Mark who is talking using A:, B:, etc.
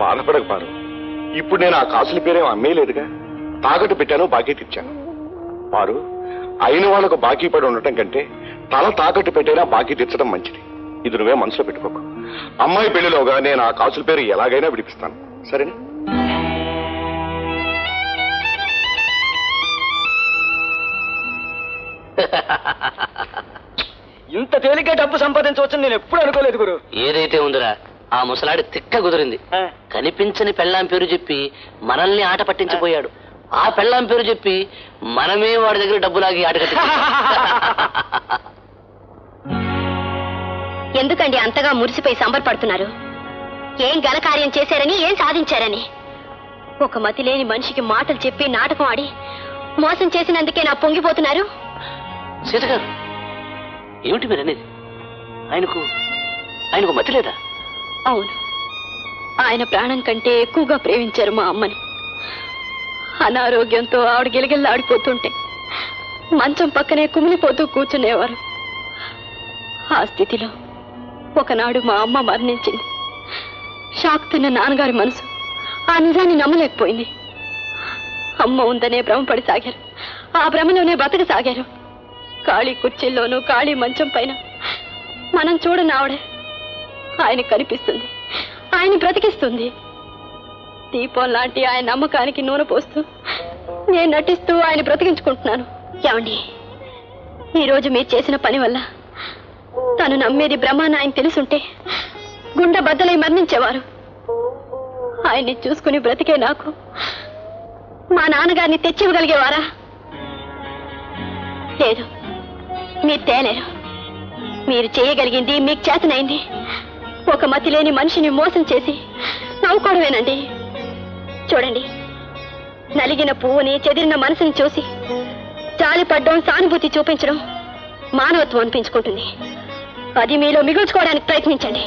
A: బాధపడక పారు. ఇప్పుడు నేను ఆ కాసుల పేరేం అమ్మేయలేదుగా. తాకట్టు పెట్టాను, బాకీ తెచ్చాను. పారు, అయిన వాళ్ళకు బాకీ పడి ఉండటం కంటే తల తాకట్టు పెట్టైనా బాకీ తెచ్చడం మంచిది. ఇది నువ్వే మనసులో పెట్టుకోకు. అమ్మాయి పెళ్లిలోగా నేను ఆ కాసుల పేరు ఎలాగైనా విడిపిస్తాను, సరేనా?
B: ఇంత తేలిగ్గా డబ్బు సంపాదించవచ్చని నేను ఎప్పుడు అనుకోలేదు గురు.
C: ఏదైతే ఉందిరా, ఆ ముసలాడి తిక్క కుదిరింది. కనిపించని పెళ్ళాం పేరు చెప్పి మనల్ని ఆట పట్టించిపోయాడు. ఆ పెళ్ళాం పేరు చెప్పి మనమే వాడి దగ్గర డబ్బులాగి ఆట కట్టి.
D: ఎందుకండి అంతగా మురిసిపోయి సంబరపడుతున్నారు? ఏం ఘనకార్యం చేశారని, ఏం సాధించారని? ఒక మతి లేని మనిషికి మాటలు చెప్పి నాటకం ఆడి మోసం చేసినందుకే నా పొంగిపోతున్నారు.
C: సీత గారు, ఏమిటి మీరు అనేది? ఆయనకు మతి లేదా?
D: అవును, ఆయన ప్రాణం కంటే ఎక్కువగా ప్రేమించారు మా అమ్మని. అనారోగ్యంతో ఆవిడ గిలగిల్లాడిపోతుంటే మంచం పక్కనే కుమిలిపోతూ కూర్చునేవారు. ఆ స్థితిలో ఒకనాడు మా అమ్మ మరణించింది. షాక్ తిన్న నాన్నగారి మనసు ఆ నిజాన్ని నమ్మలేకపోయింది. అమ్మ ఉందనే భ్రమపడి సాగారు. ఆ భ్రమలోనే బతకసాగారు. ఖాళీ కుర్చీల్లోనూ ఖాళీ మంచం పైన మనం చూడని ఆవిడే ఆయన కనిపిస్తుంది, ఆయన బ్రతికిస్తుంది. దీపం లాంటి ఆయన నమ్మకానికి నూనె పోస్తూ నేను నటిస్తూ ఆయన బ్రతికించుకుంటున్నాను. ఏమండి, ఈరోజు మీరు చేసిన పని వల్ల తను నమ్మేది బ్రహ్మాన్ని ఆయన తెలుసుంటే గుండె బద్దలై మరణించేవారు. ఆయన్ని చూసుకుని బ్రతికే నాకు మా నాన్నగారిని తెచ్చివ్వగలిగేవారా? లేదు, మీరు తేలేరు. మీరు చేయగలిగింది, మీకు చేతనైంది ఒక మతి లేని మనిషిని మోసం చేసి నవ్వుకోవడమేనండి. చూడండి, నలిగిన పువ్వుని, చెదిరిన మనసుని చూసి జాలిపడ్డం, సానుభూతి చూపించడం మానవత్వం అనిపించుకుంటుంది. అది మీలో మిగుల్చుకోవడానికి ప్రయత్నించండి.